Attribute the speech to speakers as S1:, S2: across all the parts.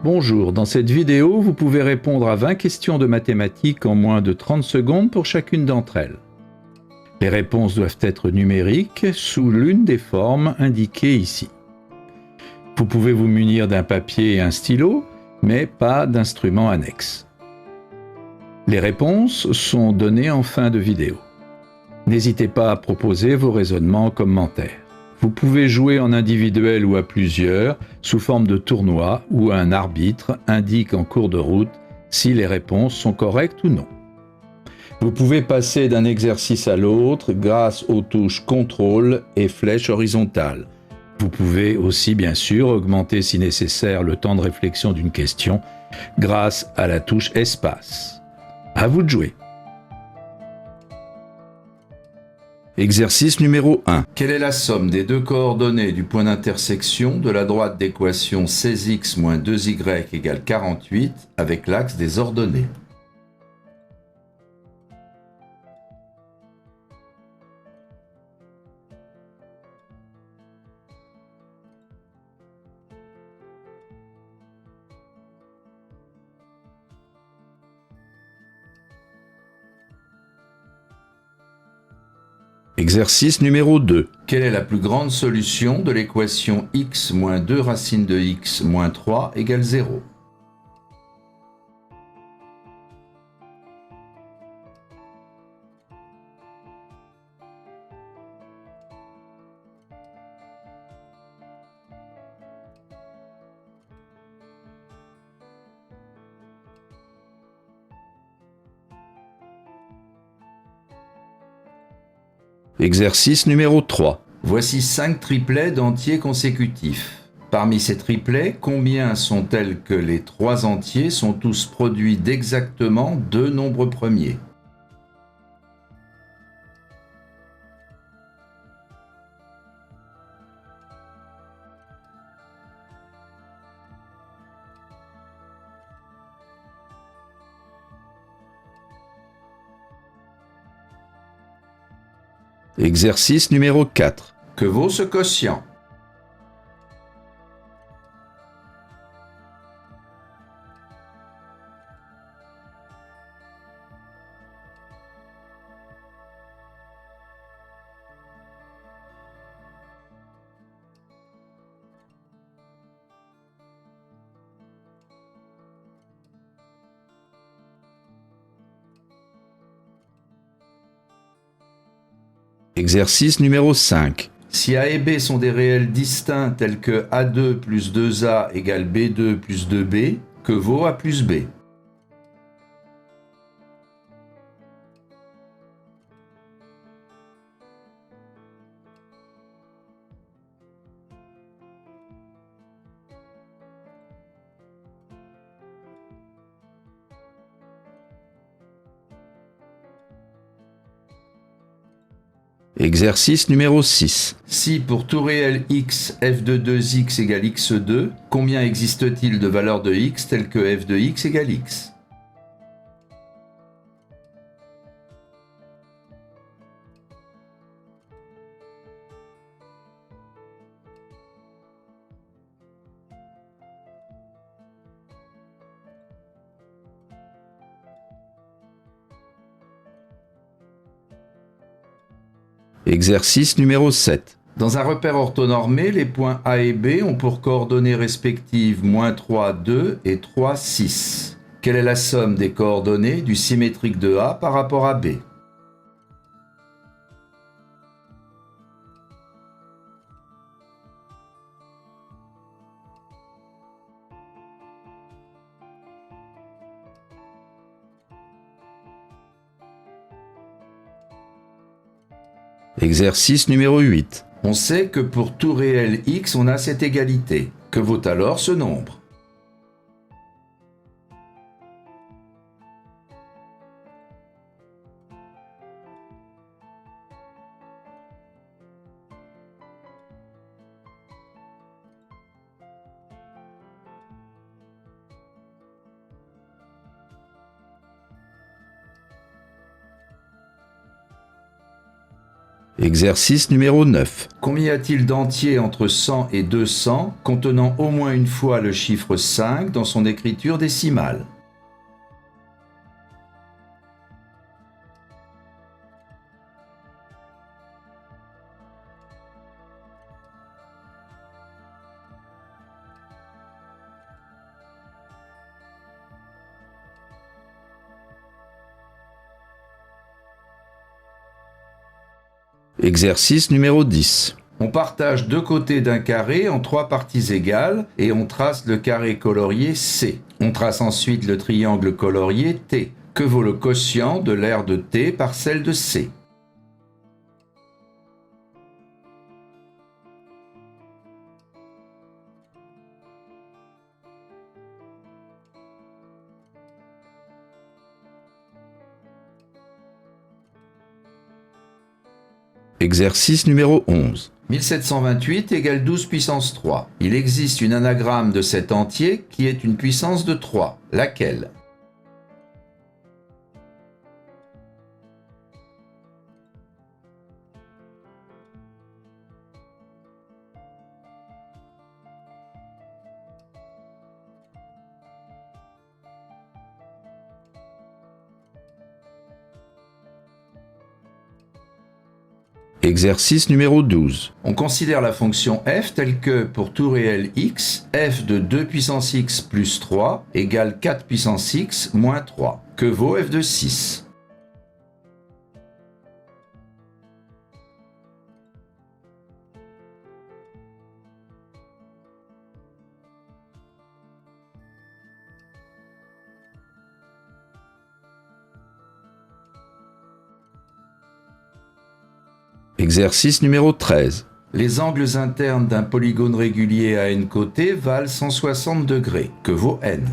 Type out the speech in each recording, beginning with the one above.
S1: Bonjour, dans cette vidéo, vous pouvez répondre à 20 questions de mathématiques en moins de 30 secondes pour chacune d'entre elles. Les réponses doivent être numériques sous l'une des formes indiquées ici. Vous pouvez vous munir d'un papier et un stylo, mais pas d'instrument annexe. Les réponses sont données en fin de vidéo. N'hésitez pas à proposer vos raisonnements en commentaire. Vous pouvez jouer en individuel ou à plusieurs, sous forme de tournoi, où un arbitre indique en cours de route si les réponses sont correctes ou non. Vous pouvez passer d'un exercice à l'autre grâce aux touches contrôle et flèche horizontale. Vous pouvez aussi bien sûr augmenter si nécessaire le temps de réflexion d'une question grâce à la touche espace. À vous de jouer. Exercice numéro 1. Quelle est la somme des deux coordonnées du point d'intersection de la droite d'équation 16x moins 2y égale 48 avec l'axe des ordonnées? Exercice numéro 2. Quelle est la plus grande solution de l'équation x moins 2 racine de x moins 3 égale 0? Exercice numéro 3. Voici 5 triplets d'entiers consécutifs. Parmi ces triplets, combien sont tels que les 3 entiers sont tous produits d'exactement 2 nombres premiers? Exercice numéro 4. Que vaut ce quotient? Exercice numéro 5. Si A et B sont des réels distincts tels que A2 plus 2A égale B2 plus 2B, que vaut A plus B? Exercice numéro 6. Si pour tout réel x, f de 2x égale x2, combien existe-t-il de valeurs de x telles que f de x égale x? Exercice numéro 7. Dans un repère orthonormé, les points A et B ont pour coordonnées respectives -3, 2 et 3, 6. Quelle est la somme des coordonnées du symétrique de A par rapport à B? Exercice numéro 8. On sait que pour tout réel x, on a cette égalité. Que vaut alors ce nombre? Exercice numéro 9. Combien y a-t-il d'entiers entre 100 et 200 contenant au moins une fois le chiffre 5 dans son écriture décimale? Exercice numéro 10. On partage deux côtés d'un carré en trois parties égales et on trace le carré colorié C. On trace ensuite le triangle colorié T. Que vaut le quotient de l'aire de T par celle de C? Exercice numéro 11. 1728 égale 12 puissance 3. Il existe une anagramme de cet entier qui est une puissance de 3. Laquelle? Exercice numéro 12. On considère la fonction f telle que, pour tout réel x, f de 2 puissance x plus 3 égale 4 puissance x moins 3. Que vaut f de 6? Exercice numéro 13. Les angles internes d'un polygone régulier à n côtés valent 160 degrés. Que vaut n?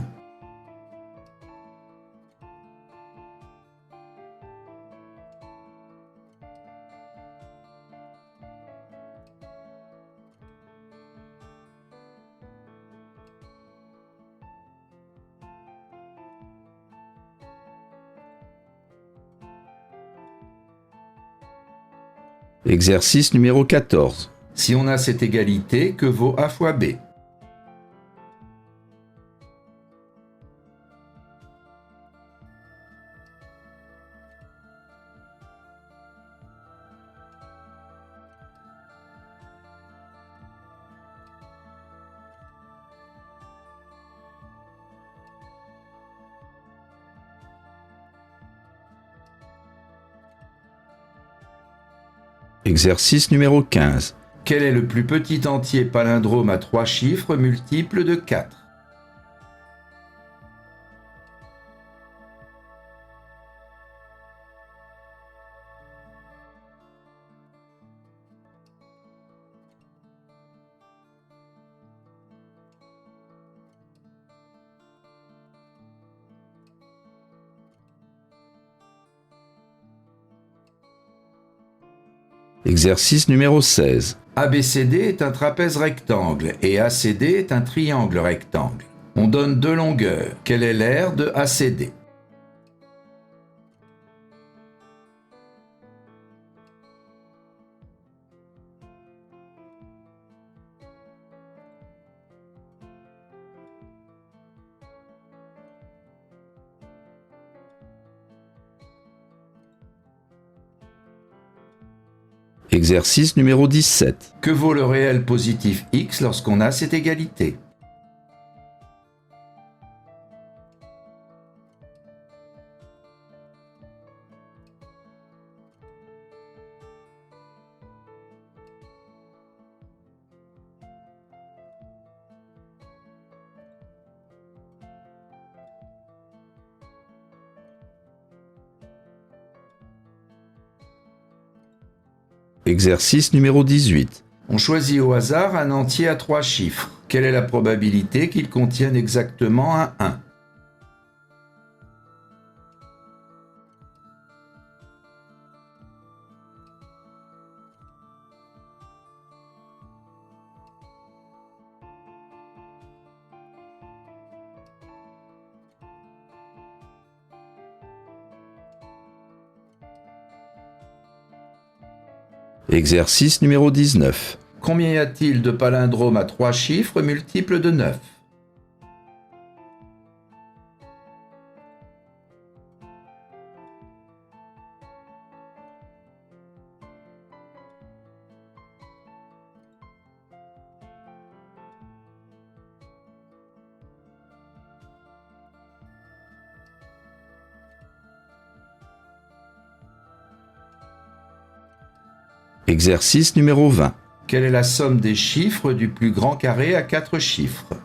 S1: Exercice numéro 14. Si on a cette égalité, que vaut a fois b? Exercice numéro 15. Quel est le plus petit entier palindrome à 3 chiffres multiples de 4? Exercice numéro 16. ABCD est un trapèze rectangle et ACD est un triangle rectangle. On donne deux longueurs. Quelle est l'aire de ACD? Exercice numéro 17. Que vaut le réel positif x lorsqu'on a cette égalité? Exercice numéro 18. On choisit au hasard un entier à 3 chiffres. Quelle est la probabilité qu'il contienne exactement un 1? Exercice numéro 19. Combien y a-t-il de palindromes à 3 chiffres multiples de 9? Exercice numéro 20. Quelle est la somme des chiffres du plus grand carré à 4 chiffres?